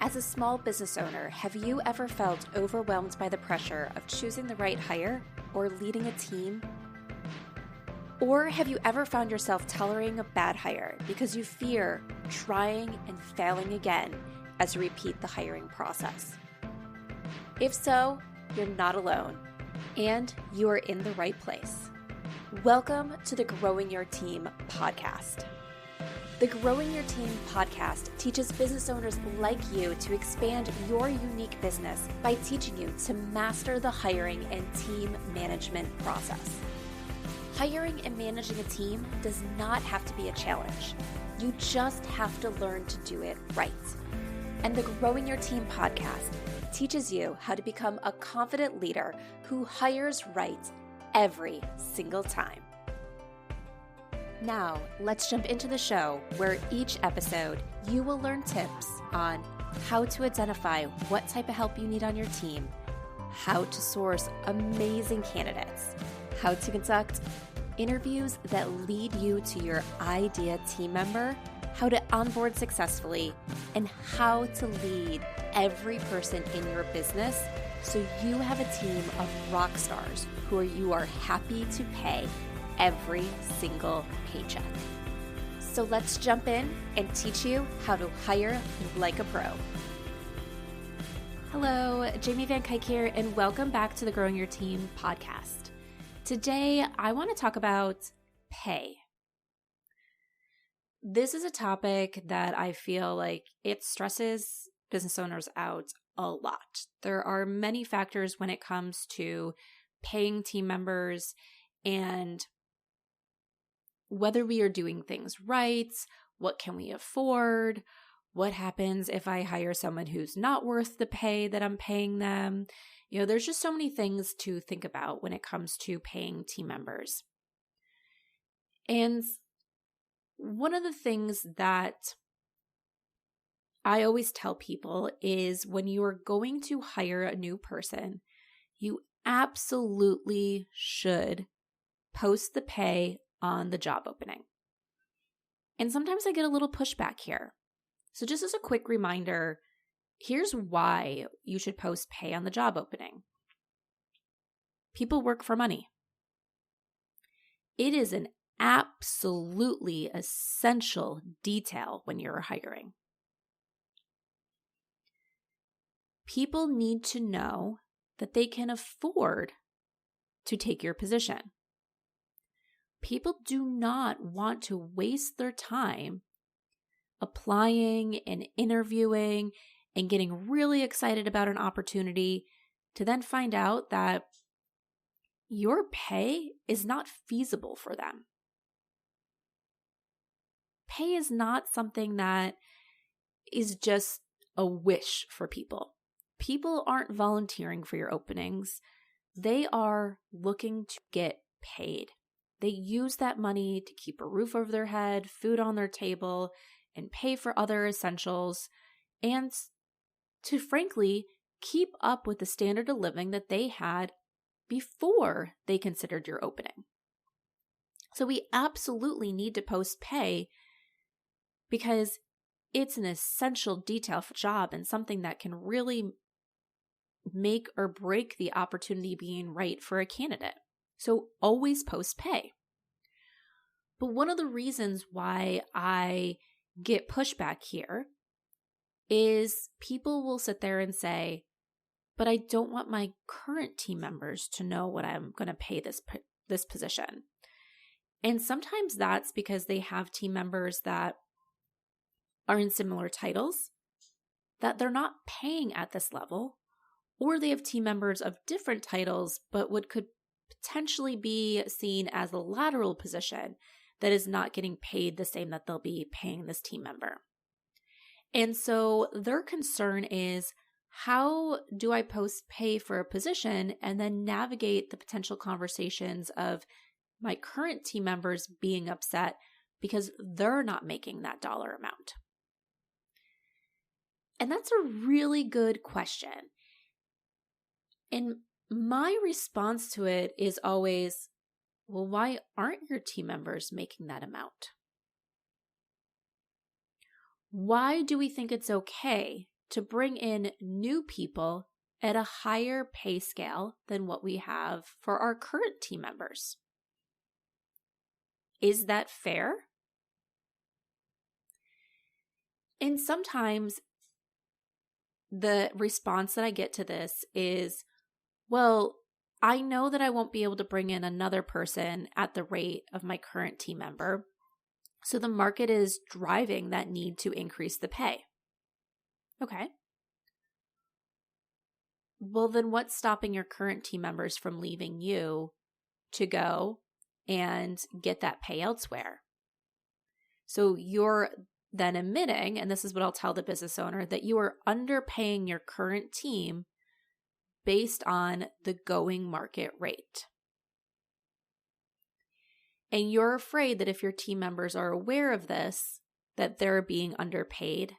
As a small business owner, have you ever felt overwhelmed by the pressure of choosing the right hire or leading a team? Or have you ever found yourself tolerating a bad hire because you fear trying and failing again as you repeat the hiring process? If so, you're not alone, and you are in the right place. Welcome to the Growing Your Team podcast. The Growing Your Team podcast teaches business owners like you to expand your unique business by teaching you to master the hiring and team management process. Hiring and managing a team does not have to be a challenge. You just have to learn to do it right. And the Growing Your Team podcast teaches you how to become a confident leader who hires right every single time. Now, let's jump into the show where each episode you will learn tips on how to identify what type of help you need on your team, how to source amazing candidates, how to conduct interviews that lead you to your ideal team member, how to onboard successfully, and how to lead every person in your business so you have a team of rock stars who you are happy to pay every single paycheck. So let's jump in and teach you how to hire like a pro. Hello, Jamie Van Kuyk here, and welcome back to the Growing Your Team podcast. Today, I want to talk about pay. This is a topic that I feel like it stresses business owners out a lot. There are many factors when it comes to paying team members and whether we are doing things right, what can we afford, what happens if I hire someone who's not worth the pay that I'm paying them. There's just so many things to think about when it comes to paying team members. And one of the things that I always tell people is when you are going to hire a new person, you absolutely should post the pay on the job opening. And sometimes I get a little pushback here. So just as a quick reminder, here's why you should post pay on the job opening. People work for money. It is an absolutely essential detail when you're hiring. People need to know that they can afford to take your position. People do not want to waste their time applying and interviewing and getting really excited about an opportunity to then find out that your pay is not feasible for them. Pay is not something that is just a wish for people. People aren't volunteering for your openings. They are looking to get paid. They use that money to keep a roof over their head, food on their table, and pay for other essentials, and to frankly keep up with the standard of living that they had before they considered your opening. So we absolutely need to post pay because it's an essential detail for job and something that can really make or break the opportunity being right for a candidate. So always post pay. But one of the reasons why I get pushback here is people will sit there and say, but I don't want my current team members to know what I'm going to pay this position. And sometimes that's because they have team members that are in similar titles that they're not paying at this level, or they have team members of different titles but could potentially be seen as a lateral position that is not getting paid the same that they'll be paying this team member. And so their concern is, how do I post pay for a position and then navigate the potential conversations of my current team members being upset because they're not making that dollar amount? And that's a really good question. And my response to it is always, well, why aren't your team members making that amount? Why do we think it's okay to bring in new people at a higher pay scale than what we have for our current team members. Is that fair? And sometimes the response that I get to this is, well, I know that I won't be able to bring in another person at the rate of my current team member, so the market is driving that need to increase the pay. Okay. Well, then what's stopping your current team members from leaving you to go and get that pay elsewhere? So you're then admitting, and this is what I'll tell the business owner, that you are underpaying your current team based on the going market rate. And you're afraid that if your team members are aware of this, that they're being underpaid,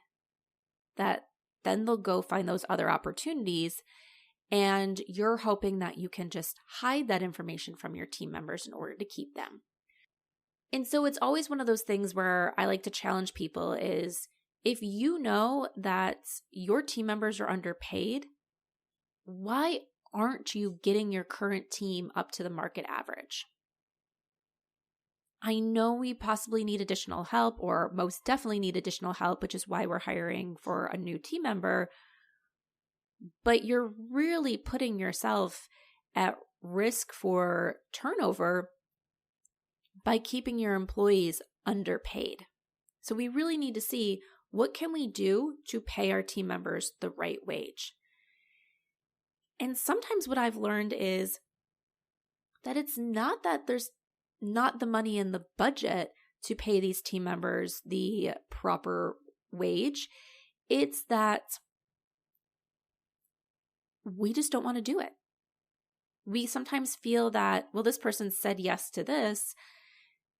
that then they'll go find those other opportunities, and you're hoping that you can just hide that information from your team members in order to keep them. And so it's always one of those things where I like to challenge people is, if you know that your team members are underpaid, why aren't you getting your current team up to the market average? I know we possibly need additional help, or most definitely need additional help, which is why we're hiring for a new team member. But you're really putting yourself at risk for turnover by keeping your employees underpaid. So we really need to see, what can we do to pay our team members the right wage? And sometimes what I've learned is that it's not that there's not the money in the budget to pay these team members the proper wage. It's that we just don't want to do it. We sometimes feel that, well, this person said yes to this,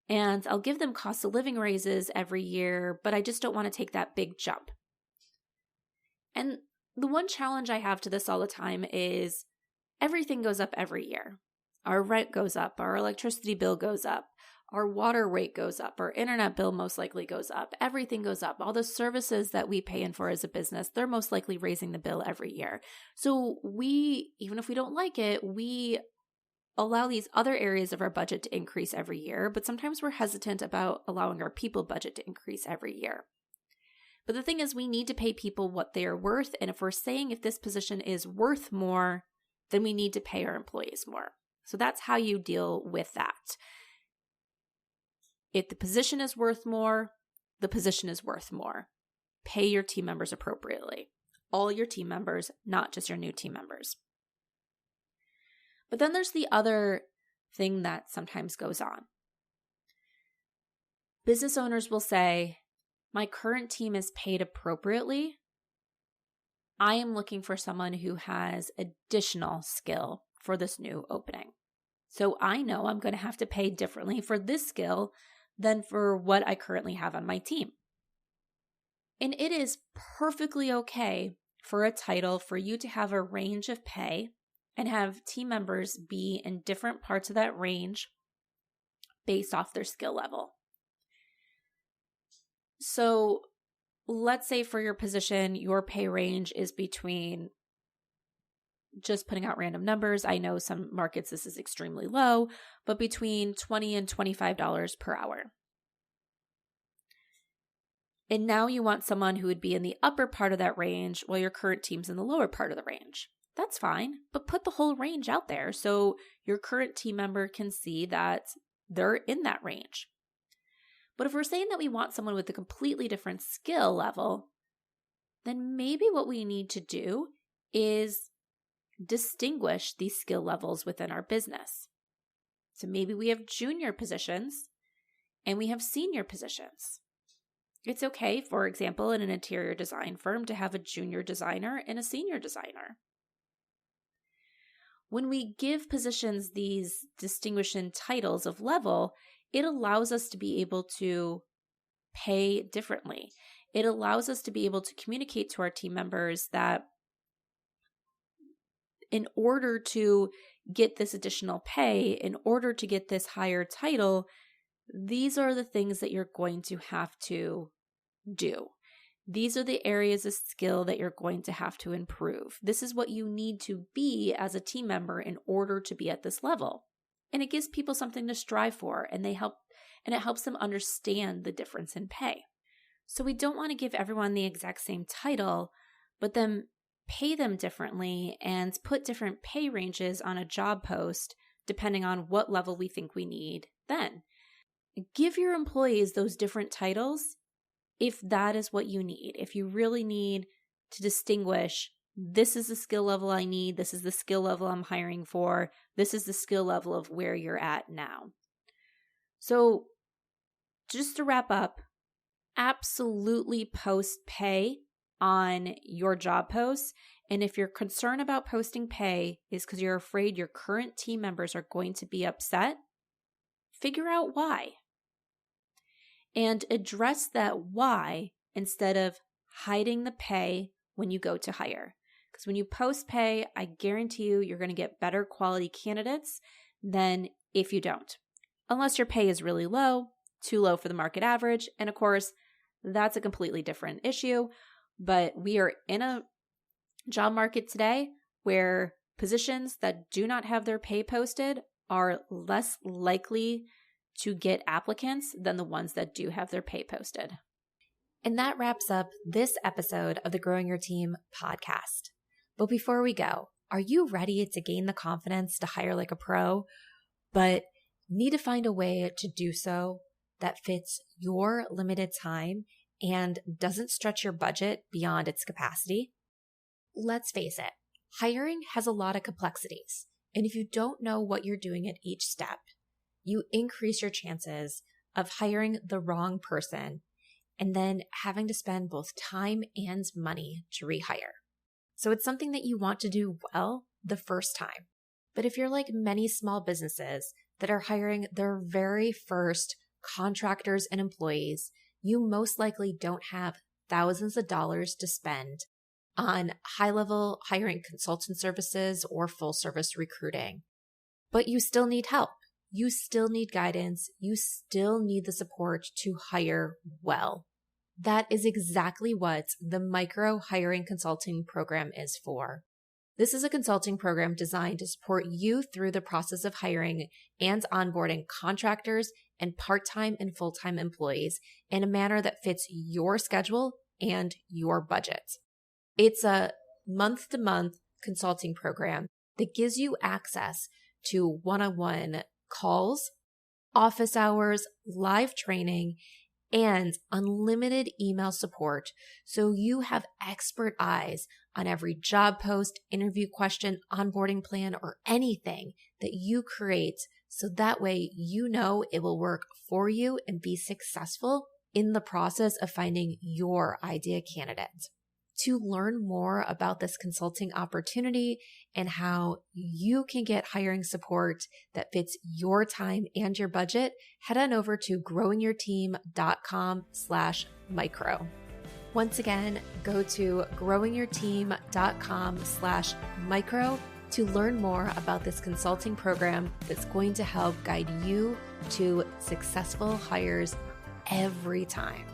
and I'll give them cost of living raises every year, but I just don't want to take that big jump. And the one challenge I have to this all the time is everything goes up every year. Our rent goes up, our electricity bill goes up, our water rate goes up, our internet bill most likely goes up, everything goes up. All the services that we pay in for as a business, they're most likely raising the bill every year. So we, even if we don't like it, we allow these other areas of our budget to increase every year, but sometimes we're hesitant about allowing our people budget to increase every year. But the thing is, we need to pay people what they are worth, and if we're saying if this position is worth more, then we need to pay our employees more. So that's how you deal with that. If the position is worth more, the position is worth more. Pay your team members appropriately. All your team members, not just your new team members. But then there's the other thing that sometimes goes on. Business owners will say, my current team is paid appropriately. I am looking for someone who has additional skill for this new opening. So I know I'm going to have to pay differently for this skill than for what I currently have on my team. And it is perfectly okay for a title for you to have a range of pay and have team members be in different parts of that range based off their skill level. So let's say for your position, your pay range is between, just putting out random numbers, I know some markets this is extremely low, but between $20 and $25 per hour. And now you want someone who would be in the upper part of that range while your current team's in the lower part of the range. That's fine, but put the whole range out there so your current team member can see that they're in that range. But if we're saying that we want someone with a completely different skill level, then maybe what we need to do is distinguish these skill levels within our business. So maybe we have junior positions and we have senior positions. It's okay, for example, in an interior design firm to have a junior designer and a senior designer. When we give positions these distinguishing titles of level, it allows us to be able to pay differently. It allows us to be able to communicate to our team members that in order to get this additional pay, in order to get this higher title, these are the things that you're going to have to do. These are the areas of skill that you're going to have to improve. This is what you need to be as a team member in order to be at this level. And it gives people something to strive for, and it helps them understand the difference in pay. So we don't want to give everyone the exact same title, but then pay them differently and put different pay ranges on a job post depending on what level we think we need then. Give your employees those different titles if that is what you need. If you really need to distinguish, this is the skill level I need, this is the skill level I'm hiring for, this is the skill level of where you're at now. So just to wrap up, absolutely post pay on your job posts. And if you're concerned about posting pay is because you're afraid your current team members are going to be upset, figure out why. And address that why instead of hiding the pay when you go to hire. Because when you post pay, I guarantee you're going to get better quality candidates than if you don't. Unless your pay is really low, too low for the market average. And of course, that's a completely different issue. But we are in a job market today where positions that do not have their pay posted are less likely to get applicants than the ones that do have their pay posted. And that wraps up this episode of the Growing Your Team podcast. But before we go, are you ready to gain the confidence to hire like a pro, but need to find a way to do so that fits your limited time and doesn't stretch your budget beyond its capacity? Let's face it, hiring has a lot of complexities. And if you don't know what you're doing at each step, you increase your chances of hiring the wrong person and then having to spend both time and money to rehire. So it's something that you want to do well the first time. But if you're like many small businesses that are hiring their very first contractors and employees, you most likely don't have thousands of dollars to spend on high-level hiring consultant services or full-service recruiting. But you still need help. You still need guidance. You still need the support to hire well. That is exactly what the Micro Hiring Consulting Program is for. This is a consulting program designed to support you through the process of hiring and onboarding contractors and part-time and full-time employees in a manner that fits your schedule and your budget. It's a month-to-month consulting program that gives you access to one-on-one calls, office hours, live training, and unlimited email support so you have expert eyes on every job post, interview question, onboarding plan, or anything that you create so that way you know it will work for you and be successful in the process of finding your ideal candidate. To learn more about this consulting opportunity and how you can get hiring support that fits your time and your budget, head on over to growingyourteam.com/micro. Once again, go to growingyourteam.com/micro to learn more about this consulting program that's going to help guide you to successful hires every time.